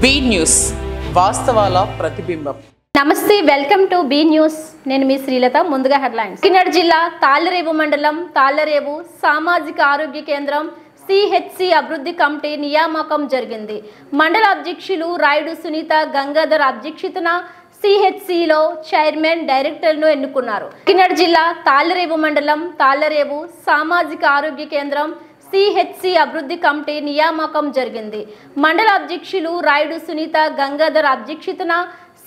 B news వాస్తవాల ప్రతిబింబం. నమస్తే, welcome to be news. నేను మీ శ్రీలత. ముందుగా హెడ్లైన్స్. కాకినాడ జిల్లా తాళ్లరేవు మండలం తాళ్లరేవు సామాజిక ఆరోగ్య కేంద్రం సిహెచ్సి అభివృద్ధి కమిటీ నియామకం జరిగింది. మండల అధ్యక్షులు రాయుడు సునీత గంగాధర్ అధ్యక్షతన సిహెచ్సిలో చైర్మన్, డైరెక్టర్ను ఎన్నుకున్నారు. కాకినాడ జిల్లా తాళ్లరేవు మండలం తాళ్లరేవు సామాజిక ఆరోగ్య కేంద్రం సిహెచ్సి అభివృద్ధి కమిటీ నియామకం జరిగింది. మండల అధ్యక్షులు రాయుడు సునీత గంగాధర్ అధ్యక్షతన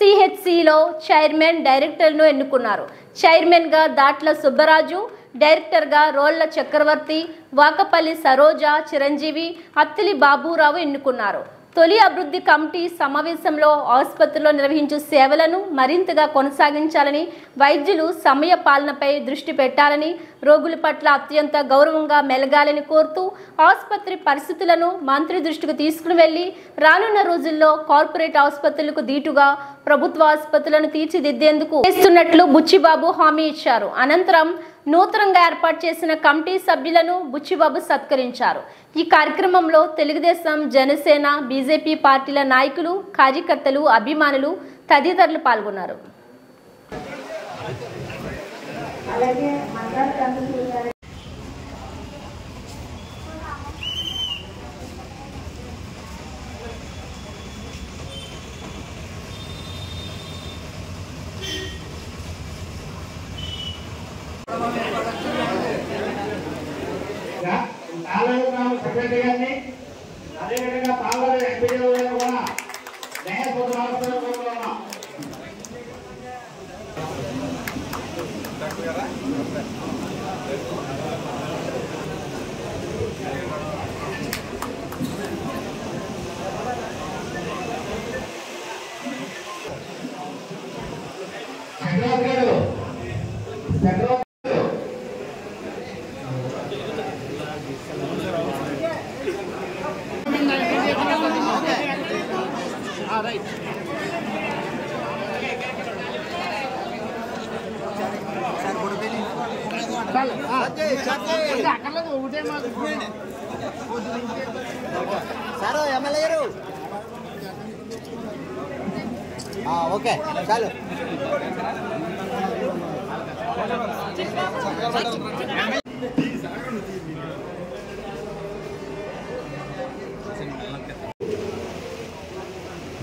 సిహెచ్సిలో చైర్మన్, డైరెక్టర్ను ఎన్నుకున్నారు. చైర్మన్గా దాట్ల సుబ్బరాజు, డైరెక్టర్గా రోళ్ల చక్రవర్తి, వాకపల్లి సరోజ, చిరంజీవి, అత్తిలి బాబురావు ఎన్నుకున్నారు. తొలి అభివృద్ధి కమిటీ సమావేశంలో ఆసుపత్రిలో నిర్వహించే సేవలను మరింతగా కొనసాగించాలని, వైద్యులు సమయ పాలనపై దృష్టి పెట్టాలని, రోగుల పట్ల అత్యంత గౌరవంగా మెలగాలని కోరుతూ ఆసుపత్రి పరిస్థితులను మంత్రి దృష్టికి తీసుకుని వెళ్లి రానున్న రోజుల్లో కార్పొరేట్ ఆసుపత్రులకు దీటుగా ప్రభుత్వ ఆసుపత్రులను తీర్చిదిద్దేందుకు చేస్తున్నట్లు బుచ్చిబాబు హామీ ఇచ్చారు. అనంతరం నూతనంగా ఏర్పాటు చేసిన కమిటీ సభ్యులను బుచ్చిబాబు సత్కరించారు. ఈ కార్యక్రమంలో తెలుగుదేశం, జనసేన, బీజేపీ పార్టీల నాయకులు, కార్యకర్తలు, అభిమానులు తదితరులు పాల్గొన్నారు. సెక్రటరీ గారిని, అదేవిధంగా తాళాలు ఎంపీడీ కూడా ఉన్నాం. చక్రవర్తి గారు, చక్రవర్తి సార్ ఎమ్మెల్యే గారు ఓకే చాలు.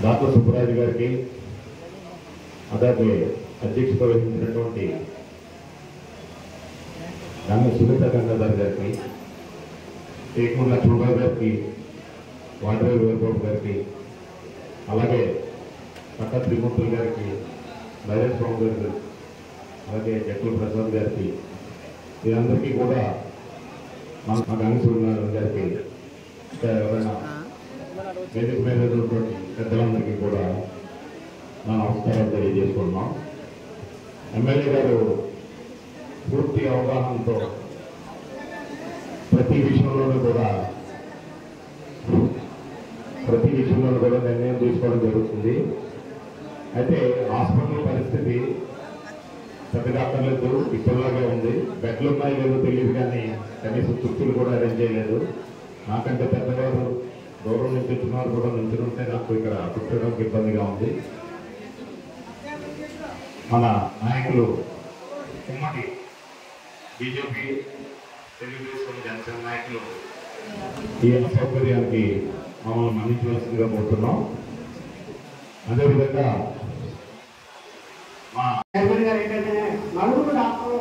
దాట్ల సుబ్బరాజు గారికి, అలాగే అధ్యక్షత వహించినటువంటి సునీత గంగాధర్ గారికి, ఏకమూల లక్ష్మణరావు గారికి, వాటరేవు వీరబాబు గారికి, అలాగే పట్ట త్రిమూర్తులు గారికి, నరేష్ స్వామి గారికి, అలాగే జక్కుల ప్రసాద్ గారికి, వీరందరికీ కూడా మా గంగసూర్యనారాయణ గారికి, ఎవరైనా వేదిక మీద ఉన్నటువంటి పెద్దలందరికీ కూడా నా నమస్కారాలు తెలియజేసుకుంటున్నాం. ఎమ్మెల్యే గారు పూర్తి అవగాహనతో ప్రతి విషయంలోనూ కూడా నిర్ణయం తీసుకోవడం జరుగుతుంది. అయితే హాస్పిటల్ పరిస్థితి పెద్దగా అక్కర్లేదు, ఇప్పటిలాగే ఉంది. బెడ్లు ఉన్నాయో లేదో తెలియదు, కానీ కనీసం చుట్టూలు కూడా అరేంజ్ చేయలేదు. నాకంటే పెద్దవారు దూరం నుంచి వచ్చిన కూడా నుంచుంటే నాకు ఇక్కడ కూర్చోడానికి ఇబ్బందిగా ఉంది. మన నాయకులు ఉమ్మడి బీజేపీ, తెలుగుదేశం, జనసేన నాయకులు ఈ అసౌకర్యానికి మమ్మల్ని మన్నించవలసిందిగా కోరుతున్నాం. అదేవిధంగా మా చైర్మన్ గారు ఏంటంటే నలుగురు డాక్టర్లు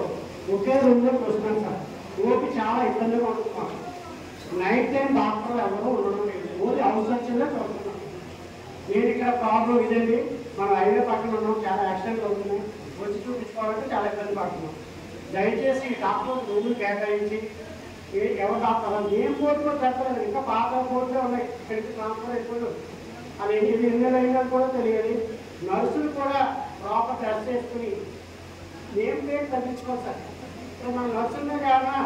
ఒకే రూమ్లో వస్తున్నాను సార్. ఓపి చాలా ఇబ్బందిగా ఉంటున్నాం. నైట్ టైం డాక్టర్లు ఎవరు ఉండడం లేదు, ఓన్లీ అవసరంగా చూస్తున్నాం. నేను ఇక్కడ ప్రాబ్లం ఇదండి, మనం హైవే పక్కన ఉన్నాం, చాలా యాక్సిడెంట్లు అవుతున్నాయి. వచ్చి చూపించుకోవాలంటే చాలా ఇబ్బంది పడుతున్నాం. దయచేసి డాక్టర్ రూములు కేటాయించి ఎవరు డాక్టర్ ఏం కోర్టులో చెప్పలేదు, ఇంకా పాత కోర్టులో ఉన్నాయి. ఇక్కడికి ట్రాన్స్ఫర్ అయిపోయాడు, అది ఎన్ని అయినా కూడా తెలియదు. నర్సులు కూడా ప్రాపర్ డ్రెస్ చేసుకుని నేమ్ ప్లేట్ తగ్గించుకోవాలి సార్. ఇప్పుడు మన నర్సుల మీద ఏమైనా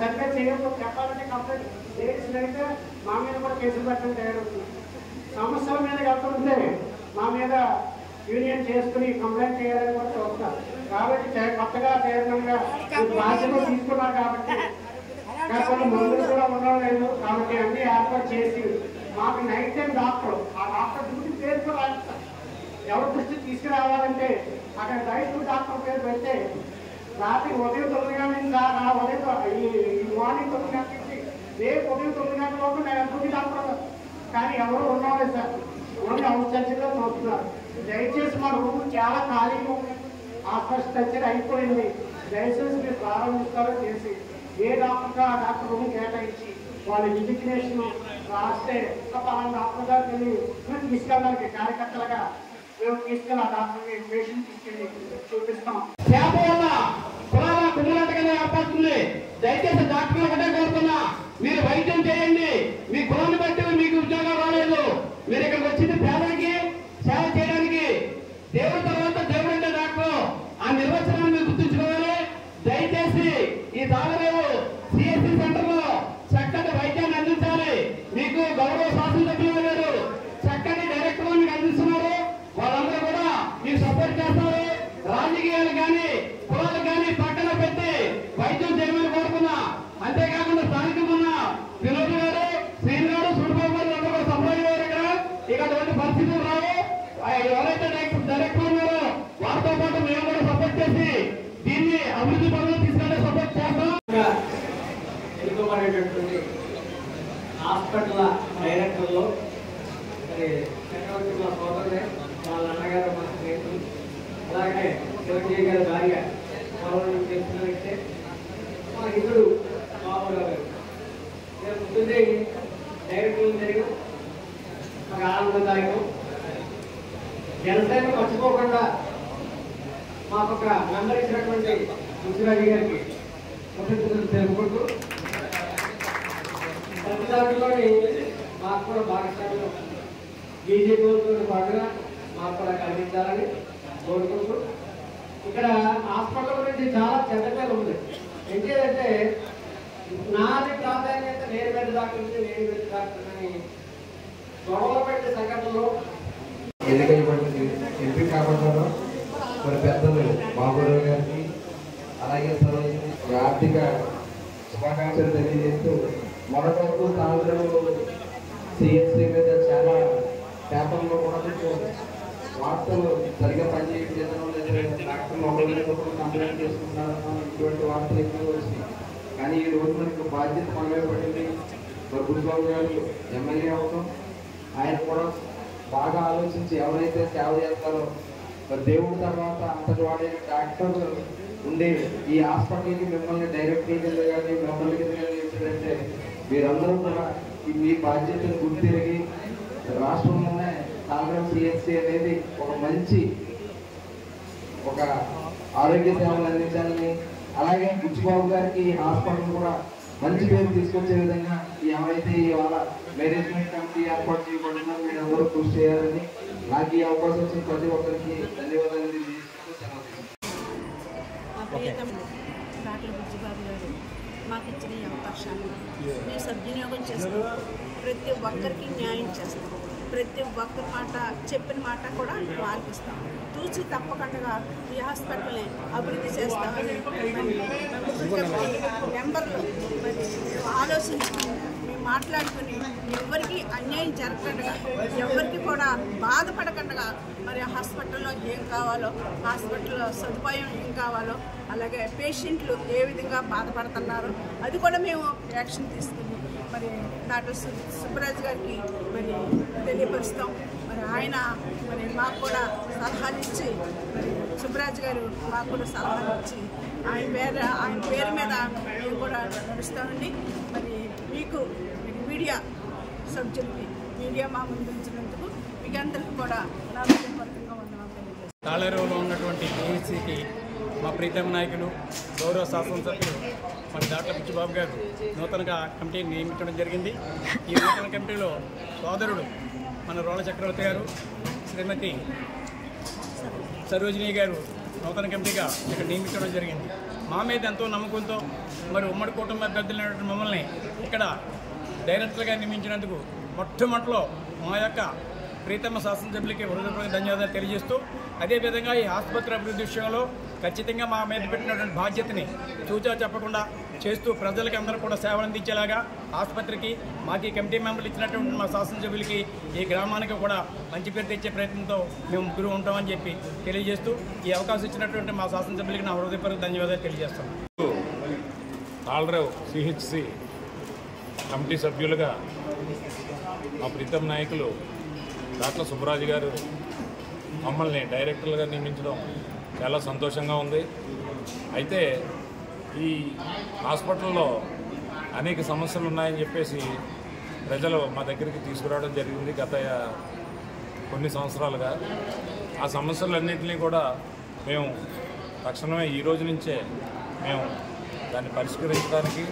సరిగ్గా చేయకపోతే చెప్పాలంటే కంప్లైంట్ లేడీస్ అయితే మా మీద కూడా కేసులు పెట్టడం తయారవుతుంది. సమస్యల మీద వెళ్తుంటే మా మీద యూనియన్ చేసుకుని కంప్లైంట్ చేయాలని కూడా చూస్తున్నారు. కాబట్టి కొత్తగా చైర్మన్గా బాధ్యత తీసుకున్నారు కాబట్టి కొన్ని మందులు కూడా ఉండడం లేదు. కాబట్టి అన్ని ఏర్పాటు చేసి మాకు నైట్ టైం డాక్టర్, ఆ డాక్టర్ డ్యూటీ పేరు కూడా రాస్తారు. ఎవరి దృష్టికి తీసుకురావాలంటే అక్కడ నైట్ డాక్టర్ పేరు పెడితే రాత్రి ఉదయం 9 గంటల నుంచి ఈ మార్నింగ్ 9 గంటల నుంచి రేపు ఉదయం 9 గంటల వరకు నేను డ్యూటీ డాక్టర్, కానీ ఎవరు ఉండలేదు సార్. ఓన్లీ హౌస్ సర్జరీలో చూస్తున్నారు. దయచేసి మా రూమ్ చాలా ఖాళీగా ఉంది, హాస్పిటల్ సర్జరీ అయిపోయింది. దయచేసి మీరు ప్రారంభిస్తారో చేసి ఏ డాక్టర్గా ఆ డాక్టర్ రూమ్ కేటాయించి వాళ్ళ డిజిగ్నేషన్ రాస్తే పలానా డాక్టర్ గారికి వెళ్ళి మేము తీసుకెళ్ళడానికి కార్యకర్తలుగా మేము తీసుకెళ్ళి ఆ డాక్టర్కి పేషెంట్ తీసుకెళ్ళి చూపిస్తాం. సేవ వల్ల కులాల కుమ్మలాటగానే ఏర్పడుతుంది. దయచేసి డాక్టర్లు ఒకటే కోరుతున్నా, మీరు వైద్యం చేయండి. మీ కులాన్ని బట్టి మీకు ఉద్యోగం రాలేదు. మీరు ఇక్కడికి వచ్చింది పేదలకి సేవ చేయడానికి. దేవుడి తర్వాత దేవుడు అంటే డాక్టర్, ఆ నిర్వచనాన్ని మీరు గుర్తుంచుకోవాలి. దయచేసి ఈ తాళరేవు సిఎస్సి సెంటర్ లో చక్కటి వైద్యాన్ని అందించాలి. మీకు గౌరవ శాసనసభ్యులు గారు చక్కటి డైరెక్టర్ మీకు అందిస్తున్నారు. వాళ్ళందరూ కూడా మీకు సపోర్ట్ చేస్తారు. రాజకీయాలు కానీ కులాలు కానీ పక్కన పెట్టి వైద్యం చేయమని కోరుతున్నా. అంతేకాకుండా స్థానికంగా ఉన్న వినోద్ గారు, శ్రీను గారు, సూర్యబాబు గారు అందరూ కూడా సప్లై గారు ఇక అటువంటి పరిస్థితులు రావు. ఎవరైతే డైరెక్టర్ ఉన్నారో వారితో పాటు మేము కూడా సపోర్ట్ చేసి దీన్ని అభివృద్ధి పనులు తీసుకెళ్లే సపోర్ట్ చేస్తాం. ఎన్నుకోబడేటటువంటి హాస్పిటల్ డైరెక్టర్లు మరి చక్రవర్తి మా సోదరులే, వాళ్ళ అన్నగారు మన స్నేహితులు, అలాగే చిరంజీవి గారి భార్య మనం చేస్తున్న వ్యక్తే మా ఇద్దరు బాబు గారు. నేను ముందుండి డైరెక్టర్లు జరిగి మాకు ఆనందదాయకం. జనసేన మర్చిపోకుండా మాకు ఒక మెంబర్ ఇచ్చినటువంటి మున్సిరాజు గారికి కృతజ్ఞతలు తెలుపుకుంటూ ప్రతి దాంట్లోని మాకు కూడా భాగస్వామ్యం బీజేపీతో పాటుగా మాకు కూడా కల్పించాలని కోరుకుంటూ, ఇక్కడ హాస్పిటల్ గురించి చాలా చెడ్డ పేరు ఉంది. ఏంటంటే నాది ప్రాధాన్యత నేను పెద్ద డాక్టర్ అని గొడవలు పెట్టే సంఘటనలో ఎన్నికైనటువంటి ఎంపీ కాబట్టారు మరి పెద్దలు బాబురావు గారికి అలాగే ఆర్థిక శుభాకాంక్షలు తెలియజేస్తూ మొదటి వరకు తాలూరు సిఎస్సి మీద చాలా పేపర్లో కూడా వార్తలు సరిగా పనిచేయడం లేదు, డాక్టర్ మొబైల్ కంప్లైంట్ చేసుకుంటారన్న ఇటువంటి వార్తలు ఎక్కువ వచ్చినాయి. కానీ ఈ రోజు మనకు బాధ్యత మనమే పడింది. మరి గురుబాబు గారు ఎమ్మెల్యే అవడం, ఆయన కూడా బాగా ఆలోచించి ఎవరైతే సేవ చేస్తారో మరి దేవుడి తర్వాత అంతటి వాడైన డాక్టర్ ఉండే ఈ హాస్పిటల్కి మిమ్మల్ని డైరెక్టర్ కింద కానీ మిమ్మల్ని కింద కానీ చేశారంటే మీరందరూ కూడా మీ బాధ్యతను గుర్తిరిగి రాష్ట్రంలోనే కాంగ్రెస్ సిఎస్సి అనేది ఒక మంచి ఒక ఆరోగ్య సేవలు అందించాలని, అలాగే బుచ్చిబాబు గారికి హాస్పిటల్ కూడా మంచి పేరు తీసుకొచ్చే విధంగా ఎవరైతే ఇవాళ మేనేజ్మెంట్ కమిటీ ఏర్పాటు చేయబడిందో మీరందరూ కృషి చేయాలని, నాకు ఈ అవకాశం వచ్చిన ప్రతి ఒక్కరికి ధన్యవాదాలు తెలియజేస్తూ డాక్టర్ బుచ్చిబాబు గారు మాకు ఇచ్చిన ఈ అవకాశాన్ని మేము సద్వినియోగం చేస్తాం. ప్రతి ఒక్కరికి న్యాయం చేస్తాం. ప్రతి ఒక్క మాట చెప్పిన మాట కూడా పాటిస్తాం. తూచి తప్పకుండా ఈ హాస్పిటల్ని అభివృద్ధి చేస్తామని మెంబర్లు మరి ఆలోచించుకుని మేము మాట్లాడుకుని ఎవరికి అన్యాయం జరగకుండా ఎవరికి కూడా బాధపడకుండా మరి హాస్పిటల్లో ఏం కావాలో, హాస్పిటల్లో సదుపాయం ఏం కావాలో, అలాగే పేషెంట్లు ఏ విధంగా బాధపడుతున్నారో అది కూడా మేము యాక్షన్ తీసుకుని మరి డాక్టర్ సుబ్బరాజు గారికి మరి తెలియపరుస్తాం. మరి ఆయన మరి మాకు కూడా సలహాలు ఇచ్చి మరి సుబ్బరాజు గారు మాకు కూడా సలహాలు ఇచ్చి ఆయన పేరు మీద మేము కూడా నడుస్తామండి. మరి మీకు మీడియా సభ్యులకి మీడియా మా ముందు ఉంచినందుకు మీకు అందరికీ కూడా నా హృదయపూర్వకంగా వందనాలు తెలియజేస్తాను. తాళరేవులో ఉన్నటువంటి ఏసీకి మా ప్రీతమ నాయకులు గౌరవ శాసనసభ్యులు మన డాక్టర్ బుచ్చిబాబు గారు నూతనంగా కమిటీని నియమించడం జరిగింది. ఈ నూతన కమిటీలో సోదరుడు మన రోల చక్రవర్తి గారు, శ్రీమతి సరోజిని గారు నూతన కమిటీగా ఇక్కడ నియమించడం జరిగింది. మా మీద ఎంతో నమ్మకంతో మరి ఉమ్మడి కుటుంబ అభ్యర్థులైనటువంటి మమ్మల్ని ఇక్కడ డైరెక్టర్గా నియమించినందుకు మొట్టమొదటిలో మా యొక్క ప్రీతమ శాసనసభ్యులకి హృదయపూర్వక ధన్యవాదాలు తెలియజేస్తూ, అదేవిధంగా ఈ ఆసుపత్రి అభివృద్ధి విషయంలో ఖచ్చితంగా మా మీద పెట్టినటువంటి బాధ్యతని చూచా చెప్పకుండా చేస్తూ ప్రజలకి అందరూ కూడా సేవలు అందించేలాగా ఆసుపత్రికి మాకు ఈ కమిటీ మెంబర్లు ఇచ్చినటువంటి మా శాసనసభ్యులకి ఈ గ్రామానికి కూడా మంచి పేరు తెచ్చే ప్రయత్నంతో మేము ముగ్గురు ఉంటామని చెప్పి తెలియజేస్తూ ఈ అవకాశం ఇచ్చినటువంటి మా శాసనసభ్యులకి నా హృదయపూర్వక ధన్యవాదాలు తెలియజేస్తాను. తాళరేవు సిహెచ్సి కమిటీ సభ్యులుగా మా ప్రీతం నాయకులు డాక్టర్ సుబ్బరాజు గారు మమ్మల్ని డైరెక్టర్లుగా నియమించడం చాలా సంతోషంగా ఉంది. అయితే ఈ హాస్పిటల్లో అనేక సమస్యలు ఉన్నాయని చెప్పేసి ప్రజలు మా దగ్గరికి తీసుకురావడం జరిగింది గత కొన్ని సంవత్సరాలుగా. ఆ సమస్యలన్నింటినీ కూడా మేము తక్షణమే ఈ రోజు నుంచే మేము దాన్ని పరిష్కరించడానికి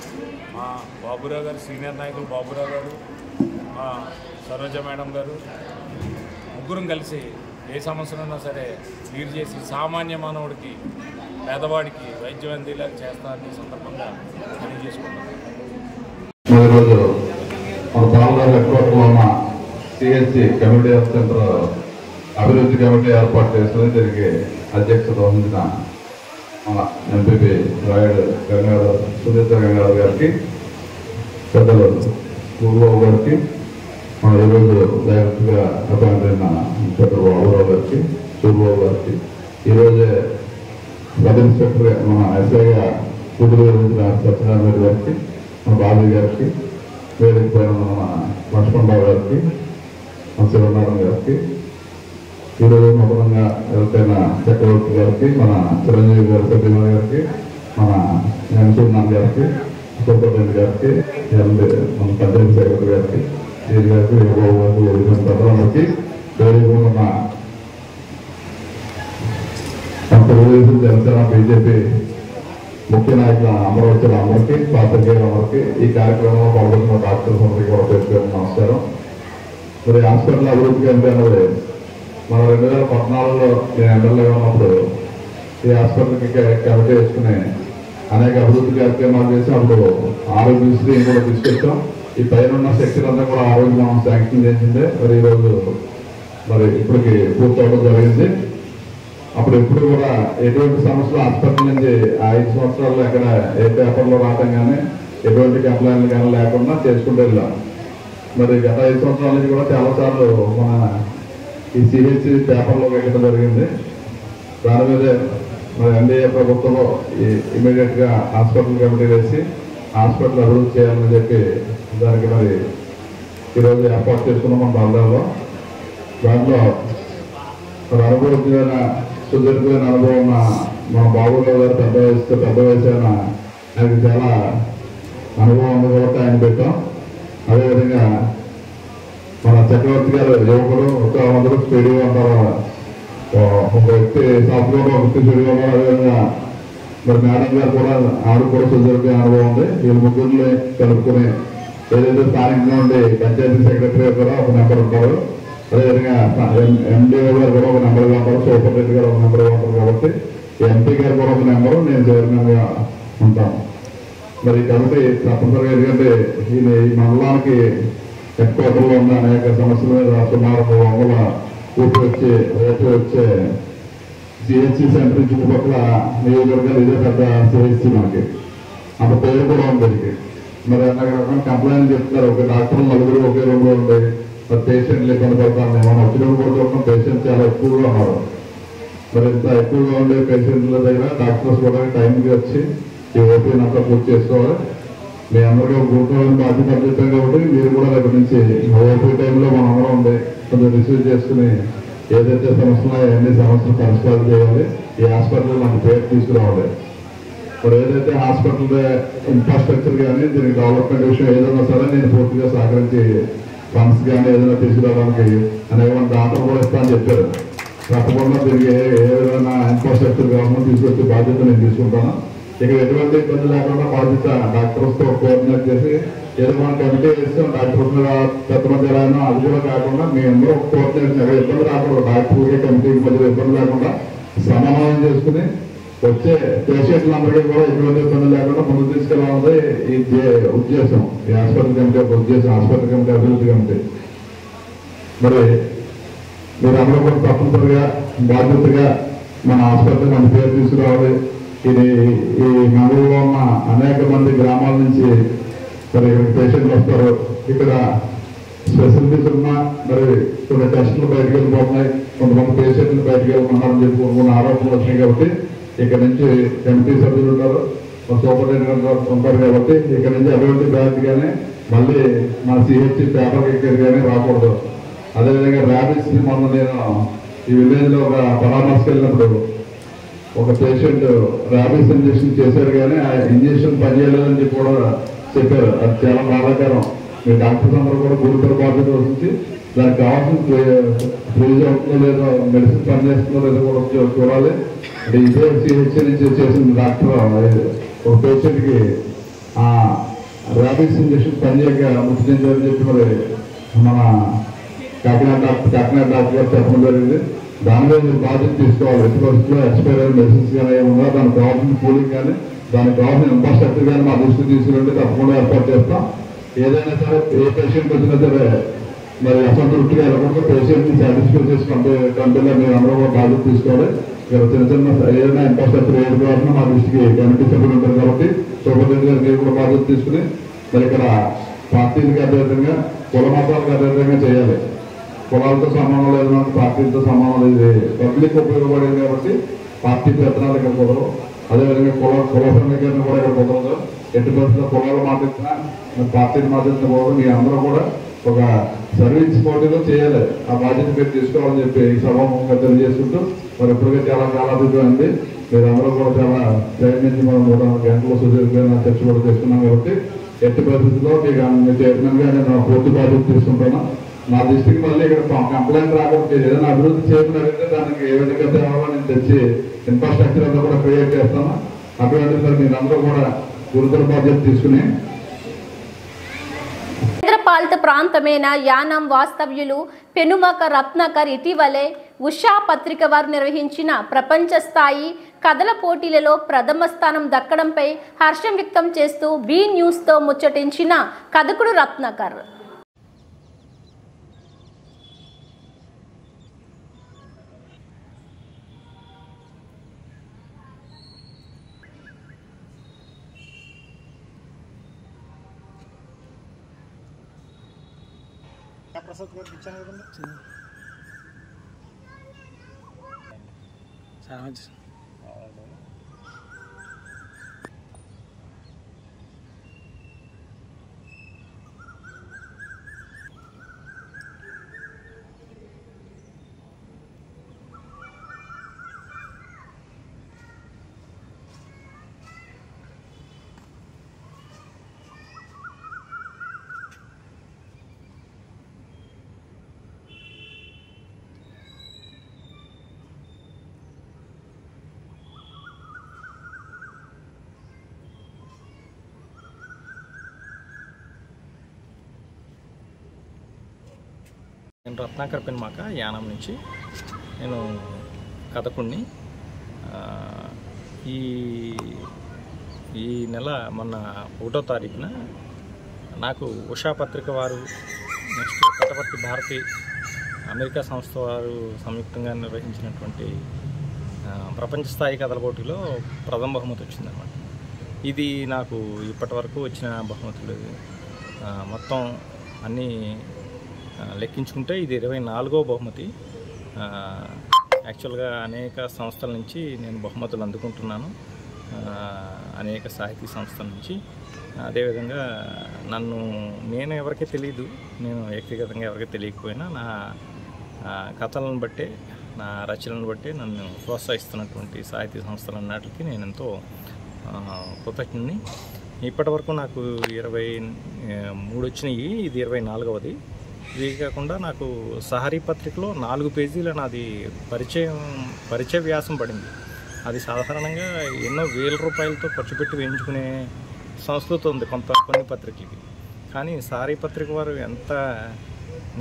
మా బాబురావు గారు, సీనియర్ నాయకులు బాబురావు గారు, మా సరోజ మేడం గారు ముగ్గురం కలిసి ఏ సమస్యలున్నా సరే క్లియర్ చేసి సామాన్య మానవుడికి, పేదవాడికి వైద్యం అందేలా చేస్తారని సందర్భంగా తెలియజేసుకుంటున్నాను. ఈరోజు మన పాలనగర్ హెడ్ క్వార్టర్లో ఉన్న సిహెచ్సి కమ్యూనిటీ హెల్త్ సెంటర్ అభివృద్ధి కమిటీ ఏర్పాటు చేసిన దీనికి అధ్యక్షత వహించిన మన ఎంపీపీ రాయుడు గంగాధర్ సునీత గంగాధర్ గారికి, పెద్దలు పూర్వబాబు గారికి, మన ఈరోజు డైరెక్టర్గా అపాయింట్ అయిన ఇన్స్పెక్టర్ బాబురావు గారికి, సూర్యబాబు గారికి, ఈరోజే సబ్ ఇన్స్పెక్టర్ మన ఎస్ఐగా కుదురు నిర్వహించిన సత్యనారాయణ రెడ్డి గారికి, మన బాబు గారికి, వేదిక పైన మన లక్ష్మణరావు గారికి, మన శివనారాయణ గారికి, ఈరోజు నూతనంగా ఎవరికైన చక్రవర్తి గారికి, మన చిరంజీవి గారి సత్యనారాయణ గారికి, మన సూర్యనారాయణ గారికి, సూపర్టెండెంట్ గారికి, మన పంచాయతీ సెక్రటరీ గారికి, వీరి గారికి, బాబు గారికి, ప్రధానికి, వేదిక మన తెలుగుదేశం, జనసేన, బీజేపీ ముఖ్య నాయకుల అమరావతి అందరికీ, పాత్రికేయులందరికీ, ఈ కార్యక్రమంలో పాల్గొన్న డాక్టర్స్ అందరికీ కూడా పేరు నమస్కారం. మరి హాస్పిటల్ అభివృద్ధి కమిటీ అన్నది మన 2014లో నేను ఎమ్మెల్యేగా ఉన్నప్పుడు ఈ హాస్పిటల్కి కమిటీ వేసుకుని అనేక అభివృద్ధి కార్యక్రమాలు చేసి అప్పుడు ఆరోగ్యశ్రీ కూడా తీసుకొచ్చాం. ఈ పైన ఉన్న శక్తులంతా కూడా ఆరోగ్యం శాంక్షన్ చేసిందే. మరి ఈరోజు మరి ఇప్పటికి పూర్తవడం జరిగింది. అప్పుడు ఎప్పుడు కూడా ఎటువంటి సమస్యలు హాస్పిటల్ నుంచి 5 సంవత్సరాల్లో ఎక్కడ ఏ పేపర్లో రావటం కానీ ఎటువంటి కంప్లైంట్లు కానీ లేకుండా చేసుకుంటూ వెళ్ళాం. మరి గత 5 సంవత్సరాల నుంచి కూడా చాలాసార్లు మన ఈ సిహెచ్సి పేపర్లో పెట్టడం జరిగింది. దాని మీదే మరి ఎన్డీఏ ప్రభుత్వంలో ఇమీడియట్గా హాస్పిటల్ కమిటీ వేసి హాస్పిటల్ అభివృద్ధి చేయాలని చెప్పి దానికి మరి ఈరోజు ఏర్పాటు చేసుకున్నాం మన బంధాల్లో. దాంట్లో మరి అనుభవజ్ఞమైన సుదీర్ఘమైన అనుభవం ఉన్న మన బాబురావు గారు పెద్ద వయసు అయిన ఆయనకి చాలా అనుభవం ఉంది కాబట్టి ఆయన పెట్టాం. అదేవిధంగా మన చక్రవర్తి గారు యువకుడు, ఉత్సాహవంతుడు, స్టూడియో అంటారు, ఒక వ్యక్తి సాఫ్ట్వేర్, ఒక వ్యక్తి స్టూడియో. అదేవిధంగా మరి మేడం గారు కూడా ఆవిడ కూడా సుదీర్ఘ అనుభవం ఉంది. వీళ్ళు ముగ్గురిని కలుపుకొని ఏదైతే స్థానికంగా ఉండి పంచాయతీ సెక్రటరీ కూడా ఒక నెంబర్ ఉంటారు, అదేవిధంగా ఎండిఓ గారు కూడా ఒక నెంబర్గా ఉంటారు, సూపరింటెండెంట్ గారు ఒక నెంబర్గా ఉంటారు. కాబట్టి ఎంపీ గారు కూడా ఒక నెంబరు, నేను చైర్మన్గా ఉంటాను. మరి కాబట్టి తప్పనిసరిగా ఎందుకంటే ఈ మండలానికి హెడ్ క్వార్టర్లో ఉన్న అనేక సమస్యల మీద సుమారు 100 ఊపి వచ్చే సిహెచ్సి సెంటర్ చుట్టుపక్కల నియోజకవర్గాలు ఇదే పెద్ద సిహెచ్సి మనకి అంత పేరు కూడా ఉంది. మరి అనేక రకమైన కంప్లైంట్ చెప్తారు. ఒక డాక్టర్లు 4 ఒకే రూమ్లో ఉంది. మరి పేషెంట్లు ఇబ్బంది పడతాను. మనం వచ్చినప్పుడు కూడా చూడటం పేషెంట్ చాలా ఎక్కువగా ఉన్నారు. మరి ఇంత ఎక్కువగా ఉండే పేషెంట్ల దగ్గర డాక్టర్స్ కూడా టైంకి వచ్చి ఈ ఓపీని అంతా పూర్తి చేసుకోవాలి. మీ అందరికీ గుర్తున్న బాధ్యత అభ్యర్థం కాబట్టి మీరు కూడా రేపటి నుంచి ఓపీ టైంలో మనం అందరం ఉండి కొంచెం రిసీవ్ చేసుకుని ఏదైతే సమస్యలు అన్ని సమస్యలు పరిష్కారం చేయాలి. ఈ హాస్పిటల్ మనకి పేరు తీసుకురావాలి. మరి ఏదైతే హాస్పిటల్ ఇన్ఫ్రాస్ట్రక్చర్ కానీ దీనికి డెవలప్మెంట్ విషయం ఏదైనా సరే నేను పూర్తిగా సహకరించి ఫండ్స్ కానీ ఏదైనా తీసుకురావడానికి అనేక డాక్టర్ కూడా ఇస్తానని చెప్పారు. తప్పకుండా దీనికి ఏ విధమైన ఇన్ఫ్రాస్ట్రక్చర్ గవర్నమెంట్ తీసుకొచ్చే బాధ్యత నేను తీసుకుంటాను. ఇక ఎటువంటి ఇబ్బంది లేకుండా బాధ్యత డాక్టర్స్తో కోఆర్డినేట్ చేసి ఏదో మనం కమిటీ చేస్తాం డాక్టర్స్ మీద పెద్దమంది ఎలా అయినా అది కూడా కాకుండా మీ అందరూ కోఆర్డినేట్ ఇబ్బంది రాకుండా డాక్టర్కి కమిటీకి మధ్య ఇబ్బంది లేకుండా సమన్వయం చేసుకుని వచ్చే పేషెంట్లందరికీ కూడా ఎటువంటి ఇబ్బంది లేకుండా ముందు తీసుకెళ్ళాలన్నది ఈ ఉద్దేశం. ఈ హాస్పిటల్ కమిటీ యొక్క ఉద్దేశం, హాస్పిటల్ కమిటీ అభివృద్ధి కమిటీ. మరి మీరు అందరూ కూడా తప్పనిసరిగా బాధ్యతగా మన హాస్పిటల్ మన పేరు తీసుకురావాలి. ఇది ఈ మండలంలో ఉన్న అనేక మంది గ్రామాల నుంచి మరి ఇక్కడ పేషెంట్లు వస్తారు. ఇక్కడ స్పెషలిటీస్ ఉన్నా మరి కొన్ని టెస్టులు బయటకు వెళ్ళిపోతున్నాయి, కొంతమంది పేషెంట్లు బయటకు వెళ్ళిపోతున్నారని చెప్పి కొన్ని ఆరోపణలు వచ్చినాయి. కాబట్టి ఇక్కడ నుంచి కమిటీ సభ్యులు ఉంటారు, సూపరింటెండెంట్ ఉంటారు. కాబట్టి ఇక్కడ నుంచి అభివృద్ధి బ్యాచ్గానే మళ్ళీ మన సిహెచ్సి పేపర్ ఎక్కేది కానీ రాకూడదు. అదేవిధంగా ర్యాబిస్ మొన్న నేను ఈ విలేజ్లో ఒక పరామర్శకు వెళ్ళినప్పుడు ఒక పేషెంట్ ర్యాబిస్ ఇంజక్షన్ చేశారు కానీ ఆ ఇంజక్షన్ పనిచేయలేదని చెప్పి కూడా చెప్పారు. అది చాలా బాధాకరం. మీ డాక్టర్స్ అందరూ కూడా గురుతర బాధ్యత వస్తుంది. దానికి కావాల్సిన ఫ్రీజ్ అవుతుందో లేదో, మెడిసిన్ పనిచేస్తుందో లేదో కూడా చూడాలి. అంటే ఇదే సిహెచ్సి నుంచి చేసిన డాక్టర్ ఒక పేషెంట్కి ర్యాబిస్ ఇంజక్షన్ పనిచేయక మృతి చెందారని చెప్పి మరి మన కాకినాడ డాక్టర్ గారు చెప్పడం జరిగింది. దాని మీద మీరు బాధ్యత తీసుకోవాలి. ఎట్టి పరిస్థితుల్లో ఎక్స్పైర్ అయిన మెడిసిన్స్ కానీ ఏమన్నా దానికి కావాల్సిన కూలింగ్ కానీ దానికి కావాల్సిన ఇన్ఫ్రాస్ట్రక్చర్ కానీ మా దృష్టికి తీసుకుంటే తప్పకుండా ఏర్పాటు చేస్తాం. ఏదైనా సరే ఏ పేషెంట్ వచ్చినా సరే మరి అసంతృప్తిగా వెళ్ళకుండా పేషెంట్ని సాటిస్ఫై చేసి కంపెనీలో మీరు అందరూ కూడా బాధ్యత తీసుకోవాలి. ఇక్కడ చిన్న ఏదైనా ఇన్ఫ్రాస్ట్రక్చర్ ఏది కావాలన్నా మా దృష్టికి కమిటీ సభ్యులు ఉంటారు. కాబట్టి సూపరింటెండెంట్ గారు మీరు కూడా బాధ్యత తీసుకుని మరి ఇక్కడ పార్టీలకు అదేవిధంగా కుల మతాలకు అదేవిధంగా చేయాలి. కులాలతో సంబంధం లేదు, మనకు పార్టీలతో సంబంధం లేదు. పబ్లిక్ ఉపయోగపడేది కాబట్టి పార్టీ పెత్తనాలు ఇక్కడ కుదరవు. అదేవిధంగా కుల సమీకరణ కూడా ఇక్కడ కుదరదు. ఎట్టి పరిస్థితుల్లో కులాలు మాట్లాడుతున్నా పార్టీని మాట్లాడుతున్న కూడా మీ అందరూ కూడా ఒక సర్వీస్ పోటీలో చేయాలి. ఆ బాధ్యత మీరు తీసుకోవాలని చెప్పి ఈ సభాముఖంగా తెలియజేసుకుంటూ మరి ఇప్పటికే చాలా కాలాభిప్రాయం ఉంది. మీరు అందరూ కూడా చాలా ప్రయత్నించి మనం 3 గంటల సుదీర్ఘంగా చర్చ కూడా చేసుకున్నాం. కాబట్టి ఎట్టి పరిస్థితుల్లో మీకు చైర్మన్గా నేను పూర్తి బాధ్యత తీసుకుంటాను. నా దృష్టికి మళ్ళీ ఇక్కడ కంప్లైంట్ రాకపోతే ఏదైనా అభివృద్ధి చేయకున్నట్లయితే దానికి ఏ విధంగా తేవాలో నేను తెచ్చి ఇన్ఫ్రాస్ట్రక్చర్ అంతా కూడా క్రియేట్ చేస్తాను. అటువంటి మరి మీరందరూ కూడా గురుతర బాధ్యత తీసుకుని కేంద్రపాలిత ప్రాంతమైన యానాం వాస్తవ్యులు పెనుమక రత్నాకర్ ఇటీవలే ఉషా పత్రిక వారు నిర్వహించిన ప్రపంచ స్థాయి కథల పోటీలలో ప్రథమ స్థానం దక్కడంపై హర్షం వ్యక్తం చేస్తూ బీ న్యూస్తో ముచ్చటించిన కథకుడు రత్నాకర్. ప్రసాద్ గారికి ఇచ్చాను కదండి చాలా మంచి నేను రత్నాకర్ పెనుమాక యానం నుంచి నేను కథకుణ్ణి. ఈ నెల మొన్న 1వ తారీఖున నాకు ఉషా పత్రిక వారు నెక్స్ట్ పుట్టపర్తి భారతి అమెరికా సంస్థ వారు సంయుక్తంగా నిర్వహించినటువంటి ప్రపంచ స్థాయి కథల పోటీలో ప్రథమ బహుమతి వచ్చిందన్నమాట. ఇది నాకు ఇప్పటి వరకు వచ్చిన బహుమతులు మొత్తం అన్నీ లెక్కించుకుంటే ఇది 24వ బహుమతి. యాక్చువల్గా అనేక సంస్థల నుంచి నేను బహుమతులు అందుకుంటున్నాను, అనేక సాహితీ సంస్థల నుంచి. అదేవిధంగా నేను ఎవరికీ తెలియదు, నేను వ్యక్తిగతంగా ఎవరికీ తెలియకపోయినా నా కథలను బట్టే నా రచనలను బట్టే నన్ను ప్రోత్సహిస్తున్నటువంటి సాహితీ సంస్థలన్నిటికీ నేను ఎంతో కృతజ్ఞుని. ఇప్పటి వరకు నాకు 23 వచ్చినాయి, ఇది 24వది. ఇదే కాకుండా నాకు సహరీ పత్రికలో 4 పేజీల నాది పరిచయ వ్యాసం పడింది. అది సాధారణంగా ఎన్నో వేల రూపాయలతో ఖర్చు పెట్టి వేయించుకునే సంస్కృతి ఉంది కొన్ని పత్రికలకి. కానీ సహరీ పత్రిక వారు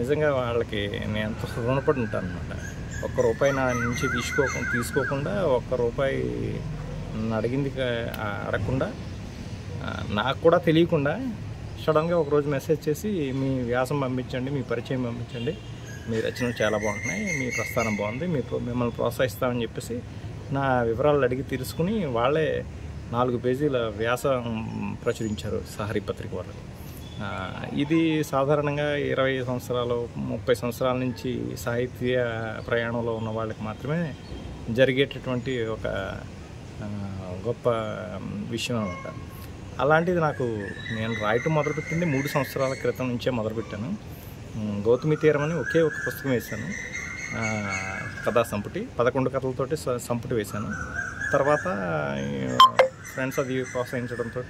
నిజంగా వాళ్ళకి నేను ఎంత రుణపడి ఉంటాను అనమాట. ₹1 నా నుంచి తీసుకోకుండా ₹1 అడిగింది అడగకుండా, నాకు కూడా తెలియకుండా సడన్గా ఒకరోజు మెసేజ్ చేసి మీ వ్యాసం పంపించండి, మీ పరిచయం పంపించండి, మీ రచనలు చాలా బాగుంటున్నాయి, మీ ప్రస్థానం బాగుంది, మిమ్మల్ని ప్రోత్సహిస్తామని చెప్పేసి నా వివరాలు అడిగి తెలుసుకుని వాళ్ళే 4 పేజీల వ్యాసం ప్రచురించారు సహరి పత్రిక వాళ్ళు. ఇది సాధారణంగా 20 సంవత్సరాలు 30 సంవత్సరాల నుంచి సాహిత్య ప్రయాణంలో ఉన్న వాళ్ళకి మాత్రమే జరిగేటటువంటి ఒక గొప్ప విషయం అన్నమాట. అలాంటిది నేను రాయటం మొదలుపెట్టింది 3 సంవత్సరాల క్రితం నుంచే మొదలుపెట్టాను. గౌతమి తీరం అని ఒకే ఒక పుస్తకం వేశాను, కథా సంపుటి 11 కథలతోటి సంపుటి వేశాను. తర్వాత ఫ్రెండ్స్ అది ప్రోత్సహించడంతో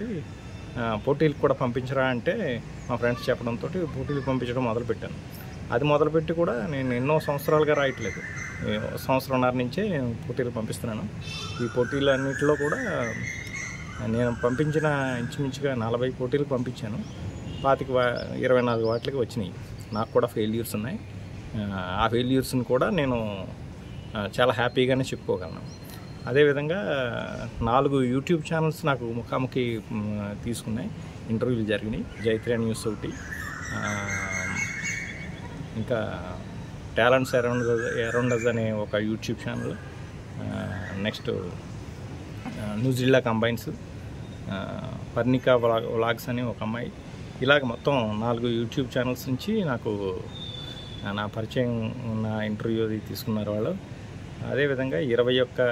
పోటీలకు కూడా పంపించరా అంటే మా ఫ్రెండ్స్ చెప్పడంతో పోటీలకు పంపించడం మొదలుపెట్టాను. అది మొదలుపెట్టి కూడా నేను ఎన్నో సంవత్సరాలుగా రాయట్లేదు, సంవత్సరంన్నర నుంచే పోటీలు పంపిస్తున్నాను. ఈ పోటీలన్నింటిలో కూడా నేను పంపించిన ఇంచుమించుగా 40 పోటీలకు పంపించాను. 24 వాటికి వచ్చినాయి. నాకు కూడా ఫెయిల్యూర్స్ ఉన్నాయి. ఆ ఫెయిల్యూర్స్ని కూడా నేను చాలా హ్యాపీగానే చెప్పుకోగలను. అదేవిధంగా 4 యూట్యూబ్ ఛానల్స్ నాకు ముఖాముఖి తీసుకున్నాయి, ఇంటర్వ్యూలు జరిగినాయి. జైత్ర న్యూస్ ఒకటి, ఇంకా టాలెంట్స్ అరౌండ్ అస్ అనే ఒక YouTube channel, next Newzilla combines, Parnika vlogs అని ఒక అమ్మాయి, ఇలాగ మొత్తం 4 యూట్యూబ్ ఛానల్స్ నుంచి నాకు నా పరిచయం ఉన్న ఇంటర్వ్యూ అది తీసుకున్నారు వాళ్ళు. అదేవిధంగా 21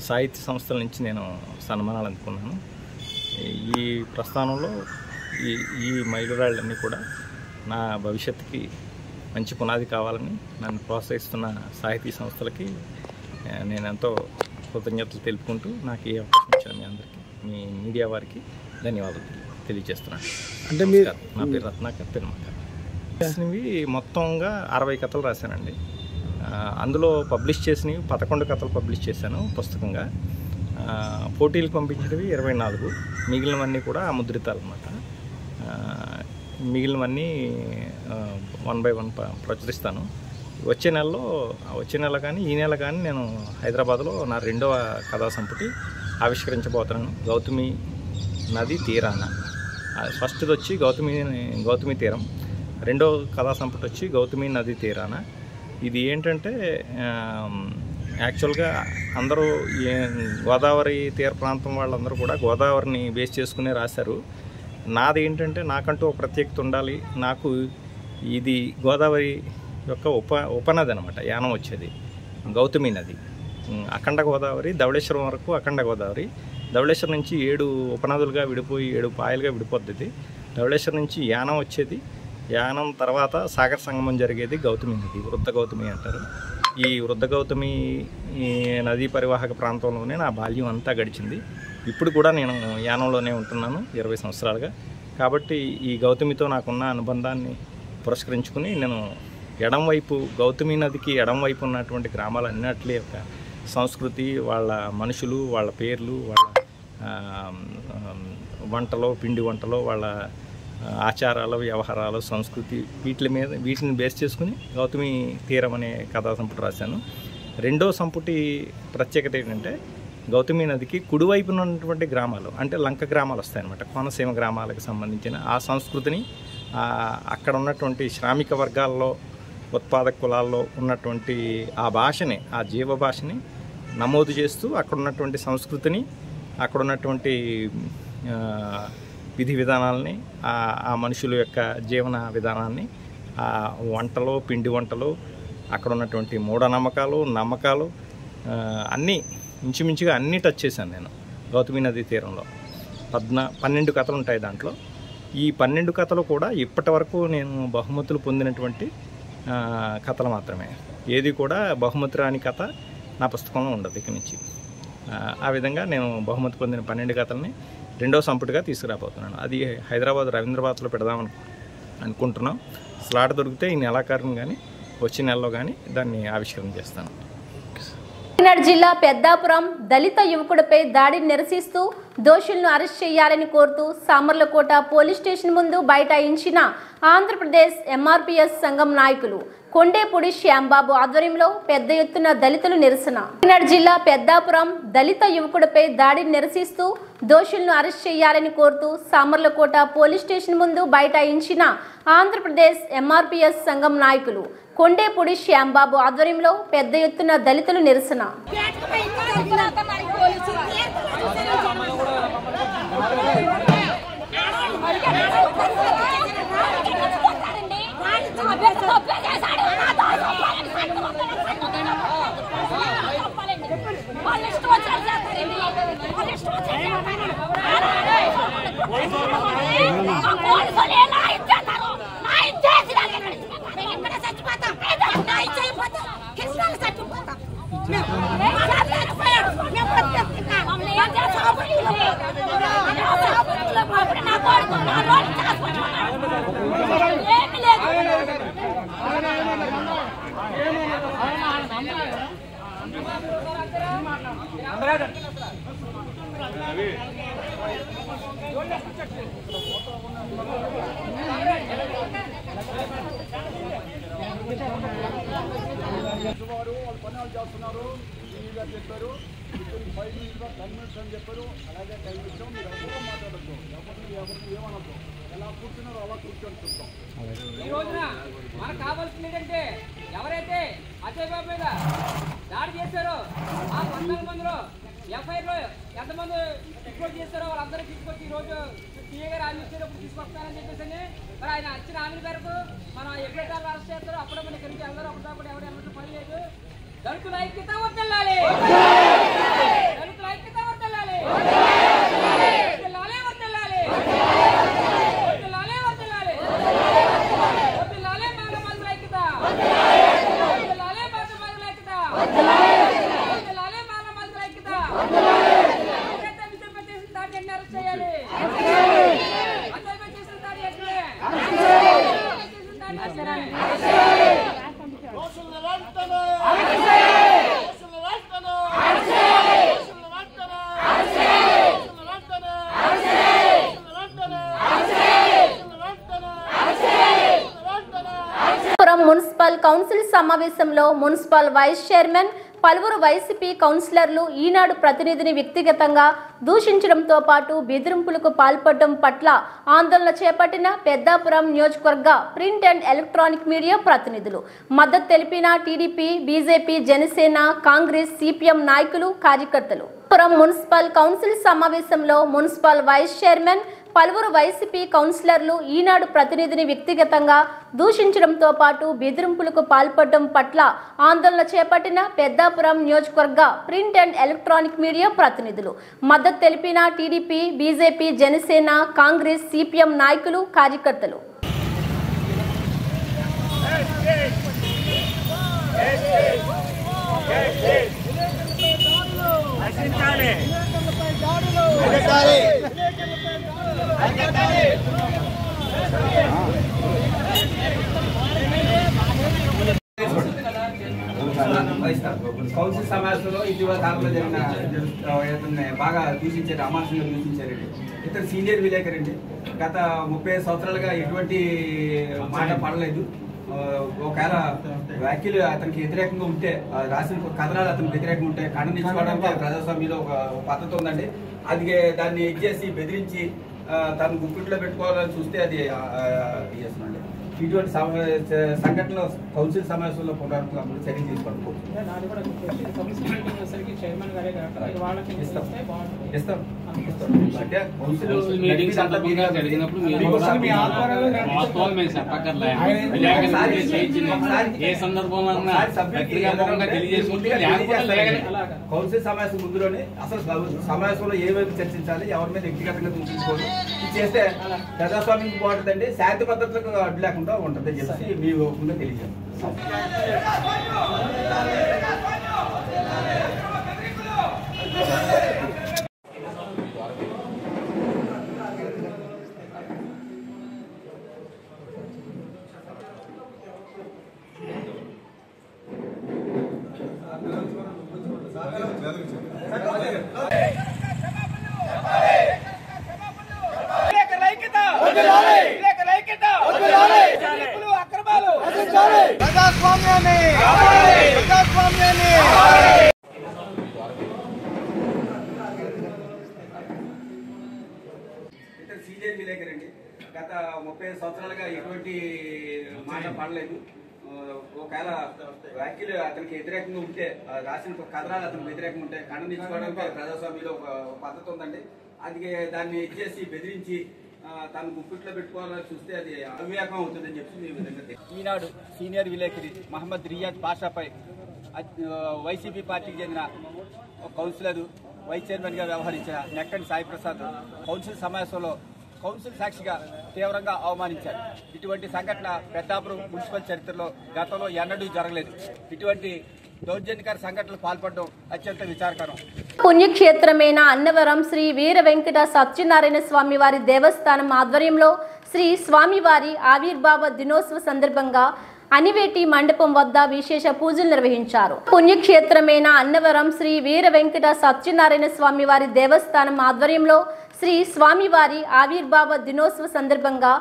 సాహిత్య సంస్థల నుంచి నేను సన్మానాలు అందుకున్నాను. ఈ ప్రస్థానంలో ఈ మైలురాళ్ళన్నీ కూడా నా భవిష్యత్తుకి మంచి పునాది కావాలని నన్ను ప్రోత్సహిస్తున్న సాహితీ సంస్థలకి నేను ఎంతో కృతజ్ఞతలు తెలుపుకుంటూ నాకు ఈ అవకాశం ఇచ్చాను. మీ అందరికీ, మీ మీడియా వారికి ధన్యవాదాలు తెలియజేస్తున్నాను. అంటే నా పేరు రత్నాకర్ పెనుమాక. రాసినవి మొత్తంగా 60 కథలు రాశానండి. అందులో పబ్లిష్ చేసినవి 11 కథలు పబ్లిష్ చేశాను పుస్తకంగా. పోటీలకు పంపించినవి 24, మిగిలినవన్నీ కూడా ముద్రితాలు అన్నమాట. మిగిలినవన్నీ 1 by 1 ప్రచురిస్తాను. వచ్చే నెల కానీ ఈ నెల కానీ నేను హైదరాబాద్లో నా 2వ కథా సంపుటి ఆవిష్కరించబోతున్నాను. గౌతమి నది తీరాన. ఫస్ట్ది వచ్చి గౌతమి తీరం, 2వ కథా సంపుటి వచ్చి గౌతమి నది తీరాన. ఇది ఏంటంటే యాక్చువల్గా అందరూ గోదావరి తీర ప్రాంతం వాళ్ళందరూ కూడా గోదావరిని బేస్ చేసుకునే రాశారు. నాది ఏంటంటే నాకంటూ ఒక ప్రత్యేకత ఉండాలి. నాకు ఇది గోదావరి యొక్క ఉపనది అనమాట. యానం వచ్చేది గౌతమి నది, అఖండ గోదావరి, ధవళేశ్వరం వరకు అఖండ గోదావరి. ధవళేశ్వరం నుంచి 7 ఉపనదులుగా విడిపోయి 7 పాయలుగా విడిపోద్ది. ధవళేశ్వరం నుంచి యానం వచ్చేది. యానం తర్వాత సాగర సంగమం జరిగేది గౌతమి నది, వృద్ధ గౌతమి అంటారు. ఈ వృద్ధ గౌతమి నదీ పరివాహక ప్రాంతంలోనే నా బాల్యం అంతా గడిచింది. ఇప్పుడు కూడా నేను యానంలోనే ఉంటున్నాను 20 సంవత్సరాలుగా. కాబట్టి ఈ గౌతమితో నాకున్న అనుబంధాన్ని పురస్కరించుకుని నేను ఎడంవైపు గౌతమి నదికి ఎడంవైపు ఉన్నటువంటి గ్రామాలన్నిటి యొక్క సంస్కృతి, వాళ్ళ మనుషులు, వాళ్ళ పేర్లు, వాళ్ళ వంటలో, పిండి వంటలో, వాళ్ళ ఆచారాలు, వ్యవహారాలు, సంస్కృతి, వీటిని బేస్ చేసుకుని గౌతమి తీరం అనే కథా సంపుటి రాశాను. 2వ సంపుటి ప్రత్యేకత ఏంటంటే గౌతమి నదికి కుడివైపున ఉన్నటువంటి గ్రామాలు, అంటే లంక గ్రామాలు వస్తాయన్నమాట. కోనసీమ గ్రామాలకు సంబంధించిన ఆ సంస్కృతిని, అక్కడ ఉన్నటువంటి శ్రామిక వర్గాల్లో, ఉత్పాదక కులాల్లో ఉన్నటువంటి ఆ భాషని, ఆ జీవ భాషని నమోదు చేస్తూ అక్కడ ఉన్నటువంటి సంస్కృతిని, అక్కడ ఉన్నటువంటి విధి విధానాలని, ఆ మనుషుల యొక్క జీవన విధానాన్ని, ఆ వంటలు, పిండి వంటలు, అక్కడ ఉన్నటువంటి మూఢనమ్మకాలు, నమ్మకాలు అన్నీ ఇంచుమించుగా అన్నీ టచ్ చేశాను నేను గౌతమి నదీ తీరంలో. 12 కథలు ఉంటాయి దాంట్లో. ఈ 12 కథలు కూడా ఇప్పటి వరకు నేను బహుమతులు పొందినటువంటి కథలు మాత్రమే. ఏది కూడా బహుమతి రాని కథ నా పుస్తకంలో ఉండదు ఇక్కడి నుంచి. ఆ విధంగా నేను బహుమతి పొందిన 12 కథల్ని 2వ సంపుటిగా తీసుకురాబోతున్నాను. అది హైదరాబాద్ రవీంద్రబాద్లో పెడదామని అనుకుంటున్నాం. స్లాట్ దొరికితే ఈ నెలాఖరుని కానీ వచ్చే నెలలో కానీ దాన్ని ఆవిష్కరణ చేస్తాను. కాకినాడ జిల్లా పెద్దాపురం దళిత యువకుడిపై దాడిని నిరసిస్తూ దోషులను అరెస్ట్ చేయాలని కోరుతూ సామర్లకోట పోలీస్ స్టేషన్ ముందు బైఠాయించిన ఆంధ్రప్రదేశ్ ఎంఆర్పీఎస్ సంఘం నాయకులు కొండేపూడి శ్యాంబాబు ఆధ్వర్యంలో పెద్ద ఎత్తున దళితులు నిరసన. కాకినాడ జిల్లా పెద్దాపురం దళిత యువకుడిపై దాడిని నిరసిస్తూ దోషులను అరెస్ట్ చేయాలని కోరుతూ సామర్లకోట పోలీస్ స్టేషన్ ముందు బైఠాయించిన ఆంధ్రప్రదేశ్ ఎంఆర్పీఎస్ సంఘం నాయకులు కొండేపూడి శ్యాంబాబు ఆధ్వర్యంలో పెద్ద ఎత్తున దళితులు నిరసన. వాళ్ళు పనులు చేస్తున్నారు చెప్పారు 5 minutes 10 minutes అని చెప్పారు. అలాగే టైం ఇచ్చాం. మీరు ఎవరో మాట్లాడద్దు, ఎవరిని ఏమనద్దు. ఎలా కూర్చున్నారో అలా కూర్చొని చూద్దాం. ఈ రోజున మనకు కావాల్సింది ఏంటంటే ఎవరైతే అజయ్ బాబు మీద దాడి చేశారో ఆ 14 మందిలో ఎఫ్ఐఆర్లో ఎంతమంది రిపోర్ట్ చేస్తారో వాళ్ళందరూ తీసుకొచ్చి ఈరోజు సీఏ గారు హామీ ఇచ్చేటప్పుడు తీసుకొస్తానని చెప్పేసి మరి ఆయన వచ్చిన హామీ మేరకు మనం ఎప్పుడైతే అరెస్ట్ చేస్తారో అప్పుడే మనకి ఇక్కడికి అందరూ ఒకటా కూడా ఎవరు ఎవరికి పని లేదు. దళితుల ఐక్యత వర్ధిల్లాలి, దళితుల ఐక్యత వర్ధిల్లాలి, వర్ధిల్లాలి, వర్ధిల్లాలి, వర్ధిల్లాలి, వర్ధిల్లాలి, వర్ధిల్లాలి మానవాళుల ఐక్యత, వర్ధిల్లాలి మానవాళుల ఐక్యత, వర్ధిల్లాలి మానవాళుల ఐక్యత. ఎవరైతే విజయపై చేసిన దాడి ఎన్ని అరెస్ట్ చేయాలి, అజయ్పై చేసిన దాడి ఎట్లే చేసిన దాడి ఎట్లే మున్సిపల్ కౌన్సిల్ సమావేశంలో మున్సిపల్ వైస్ చైర్మన్ పలువురు వైసీపీ కౌన్సిలర్లు ఈనాడు ప్రతినిధిని వ్యక్తిగతంగా దూషించడంతో పాటు బెదిరింపులకు పాల్పడడం పట్ల ఆందోళన చేపట్టిన పెద్దాపురం నియోజకవర్గ ప్రింట్ అండ్ ఎలక్ట్రానిక్ మీడియా ప్రతినిధులు. మద్దతు తెలిపిన TDP, BJP, Janasena, Congress, CPM నాయకులు, కార్యకర్తలు. మున్సిపల్ కౌన్సిల్ సమావేశంలో మున్సిపల్ వైస్ చైర్మన్ పలువురు వైసీపీ కౌన్సిలర్లు ఈనాడు ప్రతినిధిని వ్యక్తిగతంగా దూషించడంతో పాటు బెదిరింపులకు పాల్పడడం పట్ల ఆందోళన చేపట్టిన పెద్దాపురం నియోజకవర్గ ప్రింట్ అండ్ ఎలక్ట్రానిక్ మీడియా ప్రతినిధులు. మద్దతు తెలిపిన TDP, BJP, Janasena, Congress, CPM నాయకులు, కార్యకర్తలు. కౌన్సిల్ సమావేశంలో ఇటీవల కాలంలో జరిగిన బాగా దూషించారు, అమానుషంగా దూషించారండి. ఇతను సీనియర్ విలేకరండి. గత 30 సంవత్సరాలుగా ఎటువంటి మాట పడలేదు. ఒకవేళ వ్యాఖ్యలు అతనికి వ్యతిరేకంగా ఉంటే, రాసిన కథనాలు అతనికి వ్యతిరేకంగా ఉంటే ఖండించుకోవడానికి ప్రజాస్వామ్యంలో ఒక పద్ధతి ఉందండి. అది దాన్ని ఎగ్జేసి బెదిరించి తను గుప్పిట్లో పెట్టుకోవాలని చూస్తే అది చేస్తున్నాండి. ఇటువంటి సంఘటనలో కౌన్సిల్ సమావేశంలో పునరావృతం చర్య తీసుకోండి. అంటే కౌన్సిల్ సమావేశం ముందులోనే అసలు సమావేశంలో ఏమేమి చర్చించాలి, ఎవరి మీద వ్యక్తిగతంగా దూషించుకోవాలి, ఇది చేస్తే ప్రజాస్వామ్యం బాగుంటుందండి, శాంతి భద్రతలకు అడ్డు లేకుండా ఉంటుంది చెప్పి మీ ముందు తెలియజేయండి. సీనియర్ విలేకరండి. గత 30 సంవత్సరాలుగా ఎటువంటి మాట పడలేదు. ఒకవేళ వ్యాఖ్యలు అతనికి వ్యతిరేకంగా ఉంటే రాసిన కథనాలు అతనికి వ్యతిరేకంగా ఉంటే ఖండించుకోవడానికి ప్రజాస్వామ్యంలో ఒక పద్ధతి ఉందండి. అది దాన్ని ఇచ్చేసి బెదిరించి తను గుప్పిట్లో పెట్టుకోవాలని చూస్తే అది అవివేకం అవుతుందని చెప్పి ఈనాడు సీనియర్ విలేకరి మహమ్మద్ రియాజ్ పాషాపై వైసీపీ పార్టీకి చెందిన కౌన్సిలర్ వైస్ చైర్మన్గా వ్యవహరించిన నెక్కంటి సాయి ప్రసాద్ కౌన్సిల్ సమావేశంలో కౌన్సిల్ సాక్షిగా తీవ్రంగా అవమానించారు. ఇటువంటి సంఘటన పెద్దాపురం మున్సిపల్ చరిత్రలో గతంలో ఎన్నడూ జరగలేదు. ఇటువంటి దౌర్జన్యకర సంఘటనలు పాల్పడడం అత్యంత విచారకరం. పుణ్యక్షేత్రమైన అన్నవరం శ్రీ వీర వెంకట సత్యనారాయణ స్వామి వారి దేవస్థానం ఆధ్వర్యంలో శ్రీ స్వామివారి ఆవిర్భావ దినోత్సవ సందర్భంగా అనివేటి మండపం వద్ద విశేష పూజలు నిర్వహించారు. పుణ్యక్షేత్రమైన అన్నవరం శ్రీ వీర వెంకట సత్యనారాయణ స్వామి వారి దేవస్థానం ఆధ్వర్యంలో శ్రీ స్వామివారి ఆవిర్భావ దినోత్సవ సందర్భంగా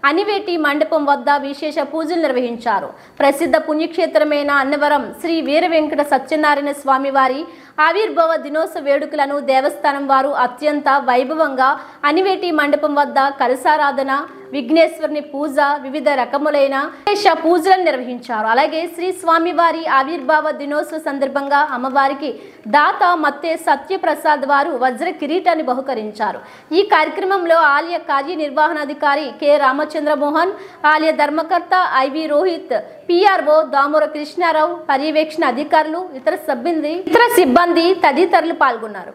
అనివేటి మండపం వద్ద విశేష పూజలు నిర్వహించారు. ప్రసిద్ధ పుణ్యక్షేత్రమైన అన్నవరం శ్రీ వీర వెంకట సత్యనారాయణ స్వామి వారి ఆవిర్భావ దినోత్సవ వేడుకలను దేవస్థానం వారు అత్యంత వైభవంగా అనివేటి మండపం వద్ద కలశారాధన, విఘ్నేశ్వరుని పూజ, వివిధ రకములైన విశేష పూజలను నిర్వహించారు. అలాగే శ్రీ స్వామివారి ఆవిర్భావ దినోత్సవ సందర్భంగా అమ్మవారికి దాత మత్తే సత్యప్రసాద్ వారు వజ్ర కిరీటాన్ని బహుకరించారు. ఈ కార్యక్రమంలో ఆలయ కార్యనిర్వహణాధికారి కె రామచంద్రమోహన్, ఆలయ ధర్మకర్త ఐవి రోహిత్, పిఆర్ఓ దామోర కృష్ణారావు, పర్యవేక్షణ అధికారులు, ఇతర సిబ్బంది తదితరులు పాల్గొన్నారు.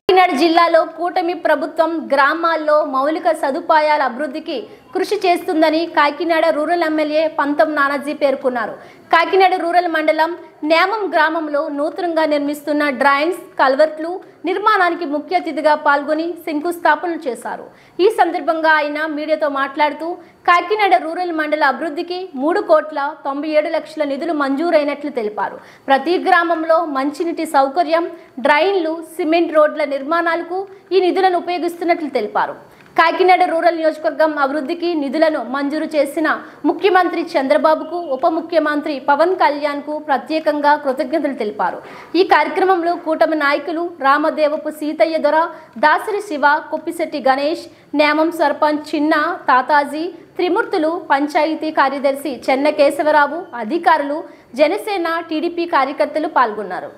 కాకినాడ జిల్లాలో కూటమి ప్రభుత్వం గ్రామాల్లో మౌలిక సదుపాయాల అభివృద్ధికి కృషి చేస్తుందని కాకినాడ రూరల్ ఎమ్మెల్యే పంతం నానాజీ పేర్కొన్నారు. కాకినాడ రూరల్ మండలం నేమం గ్రామంలో నూతనంగా నిర్మిస్తున్న డ్రైన్స్, కల్వర్ట్లు నిర్మాణానికి ముఖ్య అతిథిగా పాల్గొని శంకుస్థాపనలు చేశారు. ఈ సందర్భంగా ఆయన మీడియాతో మాట్లాడుతూ కాకినాడ రూరల్ మండల అభివృద్ధికి 3,97,00,000 నిధులు మంజూరైనట్లు తెలిపారు. ప్రతి గ్రామంలో మంచినీటి సౌకర్యం, డ్రైన్లు, సిమెంట్ రోడ్ల నిర్మాణాలకు ఈ నిధులను ఉపయోగిస్తున్నట్లు తెలిపారు. కాకినాడ రూరల్ నియోజకవర్గం అభివృద్ధికి నిధులను మంజూరు చేసిన ముఖ్యమంత్రి చంద్రబాబుకు ఉప ముఖ్యమంత్రి పవన్ కళ్యాణ్కు ప్రత్యేకంగా కృతజ్ఞతలు తెలిపారు. ఈ కార్యక్రమంలో కూటమి నాయకులు రామదేవపు సీతయ్య దొర, దాసరి శివ, కొప్పిశెట్టి గణేష్, నేమం సర్పంచ్ చిన్న తాతాజీ, త్రిమూర్తులు, పంచాయతీ కార్యదర్శి చెన్న కేశవరావు, అధికారులు, జనసేన, టీడీపీ కార్యకర్తలు పాల్గొన్నారు.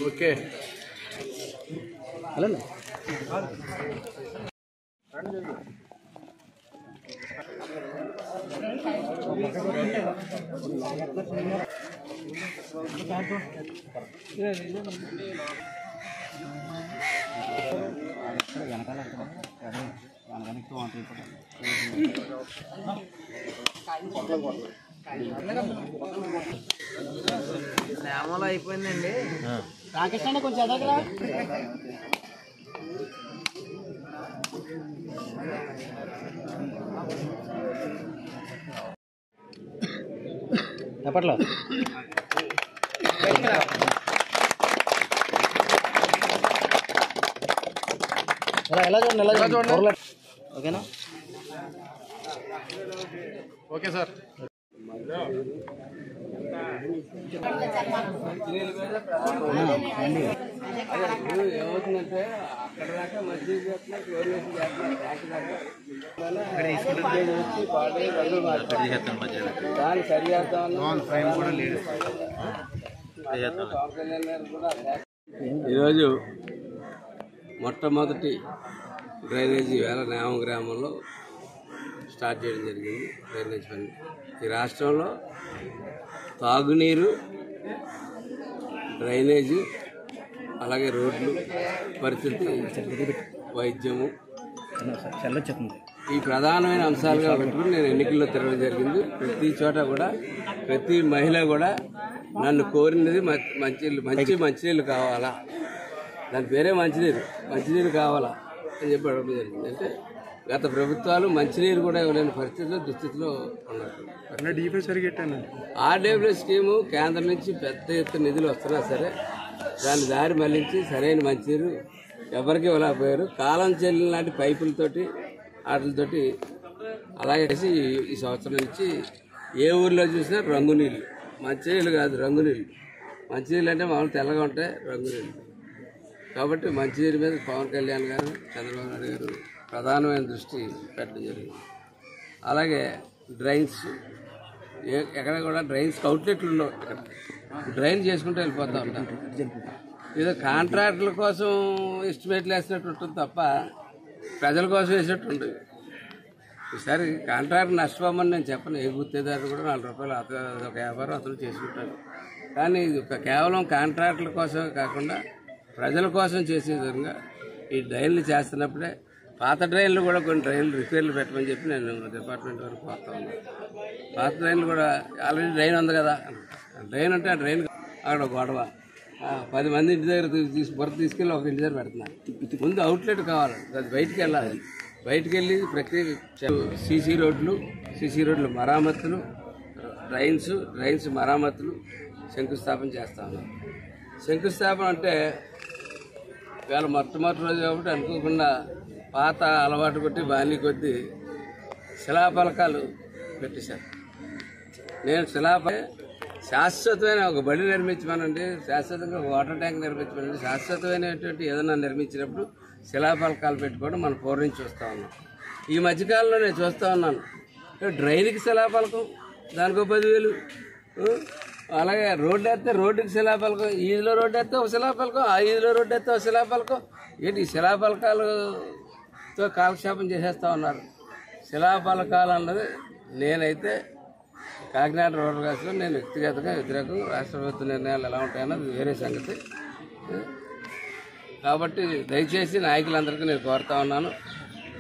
ఓకే శ్యామలో అయిపోయిందండి. రాకేష్ కొంచెం ఎదగరా. ఎప్పట్లో ఎలా చూడండి ఓకేనా? Okay sir. ఏమవుతుందంటే అక్కడ దాకా మధ్య చేస్తున్నా క్లోరినేషన్ చేస్తున్నా దాన్ని సరి ఈరోజు మొట్టమొదటి డ్రైనేజీ వేళ నేమం గ్రామంలో స్టార్ట్ చేయడం జరిగింది. డ్రైనేజ్ పని ఈ రాష్ట్రంలో తాగునీరు, డ్రైనేజీ, అలాగే రోడ్లు పరిస్థితి, వైద్యము ఈ ప్రధానమైన అంశాలుగా పెట్టుకుని నేను ఎన్నికల్లో తిరగడం జరిగింది. ప్రతి చోట కూడా ప్రతి మహిళ కూడా నన్ను కోరినది మంచినీళ్ళు కావాలా, దాని పేరే మంచినీరు కావాలా అని చెప్పి అడగడం జరిగింది. అంటే గత ప్రభుత్వాలు మంచినీరు కూడా ఇవ్వలేని పరిస్థితిలో దుస్థితిలో ఉన్నారు. ఆర్డబ్ల్యూ స్కీము కేంద్రం నుంచి పెద్ద ఎత్తున నిధులు వస్తున్నా సరే దాన్ని దారి మళ్లించి సరైన మంచినీరు ఎవరికి ఇవ్వలేకపోయారు. కాలం చెల్లిన లాంటి పైపులతోటి వాటితోటి అలాగే ఈ సంవత్సరం నుంచి ఏ ఊర్లో చూసినా రంగునీళ్ళు, మంచినీళ్ళు కాదు రంగునీళ్ళు. మంచినీళ్ళు అంటే మామూలు తెల్లగా ఉంటాయి, రంగునీళ్ళు. కాబట్టి మంచినీరు మీద పవన్ కళ్యాణ్ గారు, చంద్రబాబు నాయుడు గారు ప్రధానమైన దృష్టి పెట్టడం జరిగింది. అలాగే డ్రైన్స్, ఎక్కడ కూడా డ్రైన్స్ అవుట్లెట్లు ఉండవు. ఇక్కడ డ్రైన్ చేసుకుంటూ వెళ్ళిపోతూ ఉంటారు. ఏదో కాంట్రాక్టుల కోసం ఎస్టిమేట్లు వేసినట్టు ఉంటుంది తప్ప ప్రజల కోసం వేసినట్టు ఉండదు. ఈసారి కాంట్రాక్ట్ నష్టపోమని నేను చెప్పను. ఏ గుత్తేదారు కూడా 4 రూపాయలు ఒక వ్యాపారం అతను చేసుకుంటాడు. కానీ ఇది కేవలం కాంట్రాక్టుల కోసమే కాకుండా ప్రజల కోసం చేసే విధంగా ఈ డ్రైన్లు చేస్తున్నప్పుడే పాత డ్రైన్లు కూడా కొన్ని డ్రైన్లు రిపేర్లు పెట్టమని చెప్పి నేను డిపార్ట్మెంట్ వరకు పోతా ఉన్నాను. పాత డ్రైన్లు కూడా ఆల్రెడీ డ్రైన్ ఉంది కదా, డ్రైన్ అంటే ఆ డ్రైన్ అక్కడ గొడవ 10 మంది ఇంటి దగ్గర బుర్ర తీసుకెళ్ళి ఒక ఇంటి దగ్గర పెడుతున్నారు. ముందు అవుట్లెట్ కావాలి, అది బయటికి వెళ్ళాలి. బయటికి వెళ్ళి ప్రతి సీసీ రోడ్లు మరామతులు, డ్రైన్స్ మరామతులు శంకుస్థాపన చేస్తా ఉన్నాం. శంకుస్థాపన అంటే ఇవాళ మొట్టమొదటి రోజు కాబట్టి అనుకోకుండా పాత అలవాటు కొట్టి బాణీ కొద్దీ శిలాఫలకాలు పెట్టేశారు. నేను శాశ్వతమైన ఒక బడి నిర్మించమనండి, శాశ్వతంగా ఒక వాటర్ ట్యాంక్ నిర్మించమనండి, శాశ్వతమైనటువంటి ఏదైనా నిర్మించినప్పుడు శిలాఫలకాలు పెట్టుకోవడం మనం పూర్వం నుంచి చూస్తూ ఉన్నాం. ఈ మధ్యకాలంలో నేను చూస్తూ ఉన్నాను డ్రైన్కి శిలాఫలకం, దానికో 10,000. అలాగే రోడ్డు వేస్తే రోడ్డుకి శిలాఫలకం, ఈదిలో రోడ్డు వేస్తే ఒక శిలాఫలకం, ఆ ఈదిలో రోడ్డు వేస్తే ఒక శిలాఫలకం. ఏంటి శిలాఫలకాలతో కాలక్షేపం చేసేస్తూ ఉన్నారు. శిలాఫలకాలు అన్నది నేనైతే కాకినాడ రూరల్ కాస్ట్లో నేను వ్యక్తిగతంగా వ్యతిరేకం. రాష్ట్ర ప్రభుత్వ నిర్ణయాలు ఎలా ఉంటాయన్నది వేరే సంగతి. కాబట్టి దయచేసి నాయకులందరికీ నేను కోరుతా ఉన్నాను,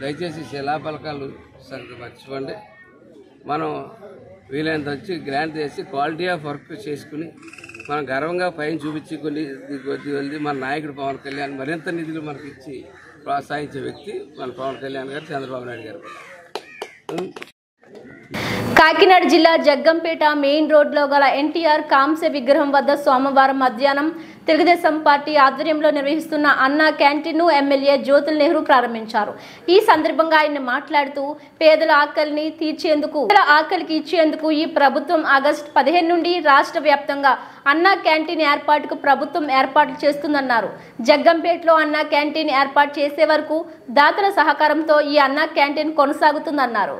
దయచేసి శిలాఫలకాలు సంగతి మర్చిపోండి. మనం వీలైనంత వచ్చి గ్రాంట్ చేసి క్వాలిటీ ఆఫ్ వర్క్ చేసుకుని మనం గర్వంగా పైన చూపించి కొద్ది వెళ్ళి మన నాయకుడు పవన్ కళ్యాణ్ మరింత నిధులు మనకి ఇచ్చి ప్రోత్సహించే వ్యక్తి మన పవన్ కళ్యాణ్ గారు, చంద్రబాబు నాయుడు గారు. కాకినాడ జిల్లా జగ్గంపేట మెయిన్ రోడ్లో గల ఎన్టీఆర్ కాంస్య విగ్రహం వద్ద సోమవారం మధ్యాహ్నం తెలుగుదేశం పార్టీ ఆధ్వర్యంలో నిర్వహిస్తున్న అన్నా క్యాంటీన్ను ఎమ్మెల్యే జ్యోతుల నెహ్రూ ప్రారంభించారు. ఈ సందర్భంగా ఆయన మాట్లాడుతూ పేదల ఆకలిని తీర్చేందుకు ఆకలికి ఇచ్చేందుకు ఈ ప్రభుత్వం ఆగస్టు 15 నుండి రాష్ట్ర వ్యాప్తంగా అన్నా క్యాంటీన్ ఏర్పాటుకు ప్రభుత్వం ఏర్పాట్లు చేస్తుందన్నారు. జగ్గంపేటలో అన్నా క్యాంటీన్ ఏర్పాటు చేసే వరకు దాతల సహకారంతో ఈ అన్నా క్యాంటీన్ కొనసాగుతుందన్నారు.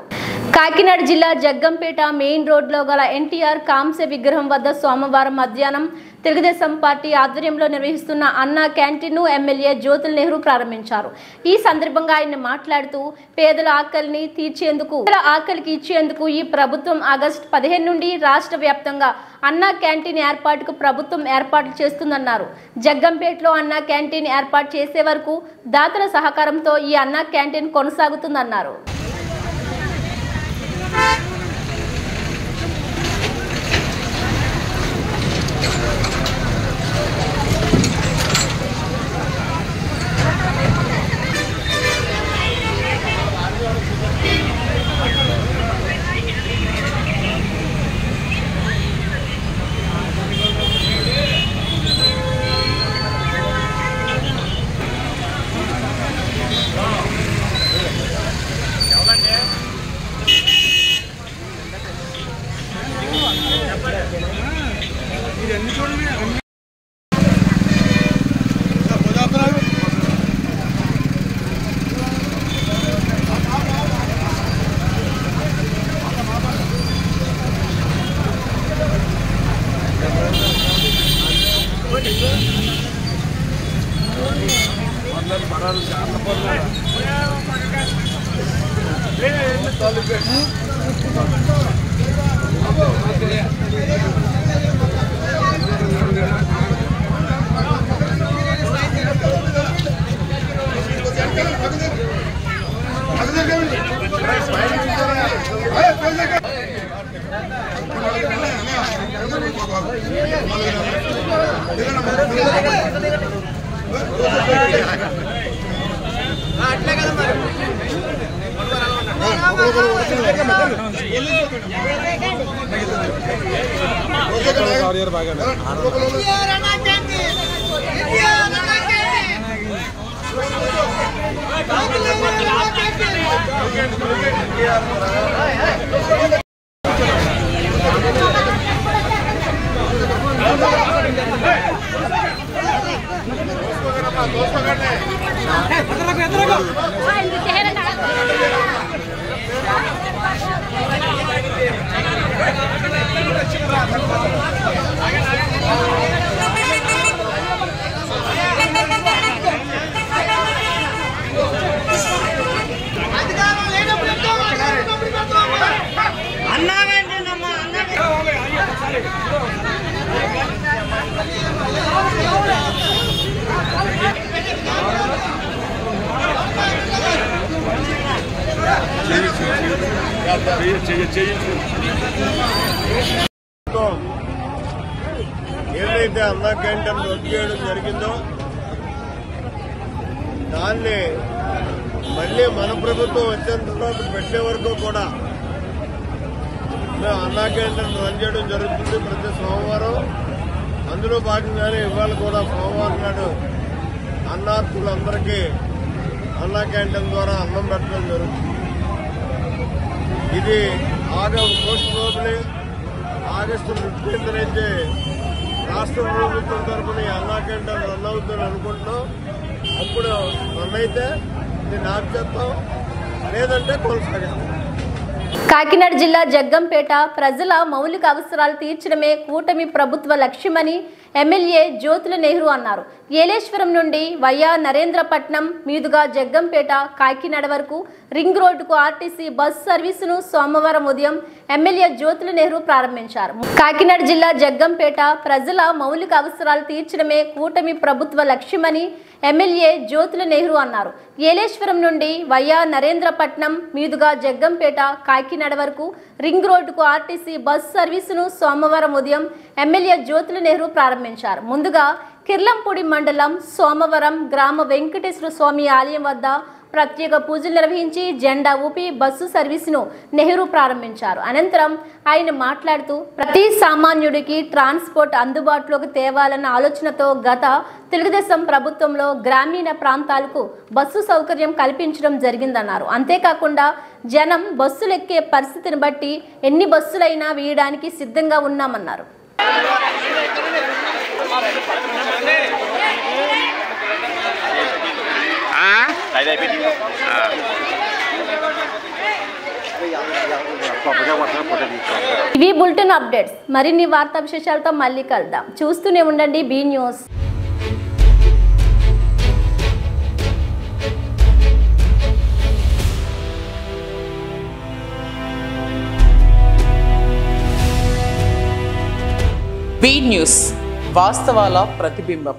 కాకినాడ జిల్లా జగ్గంపేట మెయిన్ రోడ్లో గల ఎన్టీఆర్ కాంస్య విగ్రహం వద్ద సోమవారం మధ్యాహ్నం తెలుగుదేశం పార్టీ ఆధ్వర్యంలో నిర్వహిస్తున్న అన్నా క్యాంటీన్ను ఎమ్మెల్యే జ్యోతుల నెహ్రూ ప్రారంభించారు. ఈ సందర్భంగా ఆయన మాట్లాడుతూ పేదల ఆకలిని తీర్చేందుకు ఆకలికి ఇచ్చేందుకు ఈ ప్రభుత్వం ఆగస్టు 15 నుండి రాష్ట్ర వ్యాప్తంగా అన్నా క్యాంటీన్ ఏర్పాటుకు ప్రభుత్వం ఏర్పాట్లు చేస్తుందన్నారు. జగ్గంపేటలో అన్నా క్యాంటీన్ ఏర్పాటు చేసే వరకు దాతల సహకారంతో ఈ అన్నా క్యాంటీన్ కొనసాగుతుందన్నారు. ఏదైతే అన్నా క్యాంటీన్ రద్దు చేయడం జరిగిందో దాన్ని మళ్ళీ మన ప్రభుత్వం వచ్చేంత తర్వాత పెట్టే వరకు కూడా మేము అన్నా క్యాంటీన్ రన్ చేయడం జరుగుతుంది ప్రతి సోమవారం. అందులో భాగంగానే ఇవాళ కూడా సోమవారం నాడు అన్నార్థులందరికీ అన్నా క్యాంటీన్ ద్వారా అన్నం పెట్టడం జరుగుతుంది. ఇది పోస్ట్ రోజులే ఆగస్టు 15 నుంచి రాష్ట్ర ప్రభుత్వం తరఫున అన్నా క్యాంటీన్ రన్ అవుతుందని అనుకుంటున్నాం. అప్పుడు రన్ అయితే దీన్ని ఆఫ్ చేస్తాం, లేదంటే కొనసాగిస్తాం. కాకినాడ జిల్లా జగ్గంపేట ప్రజల మౌలిక అవసరాలు తీర్చడమే కూటమి ప్రభుత్వ లక్ష్యమని ఎమ్మెల్యే జ్యోతుల నెహ్రూ అన్నారు. ఏలేశ్వరం నుండి వయా నరేంద్రపట్నం మీదుగా జగ్గంపేట కాకినాడ వరకు రింగ్ రోడ్డుకు ఆర్టీసీ బస్సు సర్వీసును సోమవారం ఉదయం ఎమ్మెల్యే జ్యోతుల నెహ్రూ ప్రారంభించారు. కాకినాడ జిల్లా జగ్గంపేట ప్రజల మౌలిక అవసరాలు తీర్చడమే కూటమి ప్రభుత్వ లక్ష్యమని ఎమ్మెల్యే జ్యోతుల నెహ్రూ అన్నారు. ఏలేశ్వరం నుండి వయా నరేంద్రపట్నం మీదుగా జగ్గంపేట కాకినాడ వరకు రింగ్ రోడ్డుకు ఆర్టీసీ బస్సు సర్వీసును సోమవారం ఉదయం ఎమ్మెల్యే జ్యోతుల నెహ్రూ ప్రారంభించారు. ముందుగా కిర్లంపూడి మండలం సోమవరం గ్రామ వెంకటేశ్వర స్వామి ఆలయం వద్ద ప్రత్యేక పూజలు నిర్వహించి జెండా ఊపి బస్సు సర్వీసును నెహ్రూ ప్రారంభించారు. అనంతరం ఆయన మాట్లాడుతూ ప్రతి సామాన్యుడికి ట్రాన్స్పోర్ట్ అందుబాటులోకి తేవాలన్న ఆలోచనతో గత తెలుగుదేశం ప్రభుత్వంలో గ్రామీణ ప్రాంతాలకు బస్సు సౌకర్యం కల్పించడం జరిగిందన్నారు. అంతేకాకుండా జనం బస్సులు ఎక్కే పరిస్థితిని బట్టి ఎన్ని బస్సులైనా వేయడానికి సిద్ధంగా ఉన్నామన్నారు. ఇవి బులెటిన్ అప్డేట్స్. మరిన్ని వార్తా విశేషాలతో మళ్ళీ కలుద్దాం. చూస్తూనే ఉండండి బీ న్యూస్. బీ న్యూస్ వాస్తవాల ప్రతిబింబం.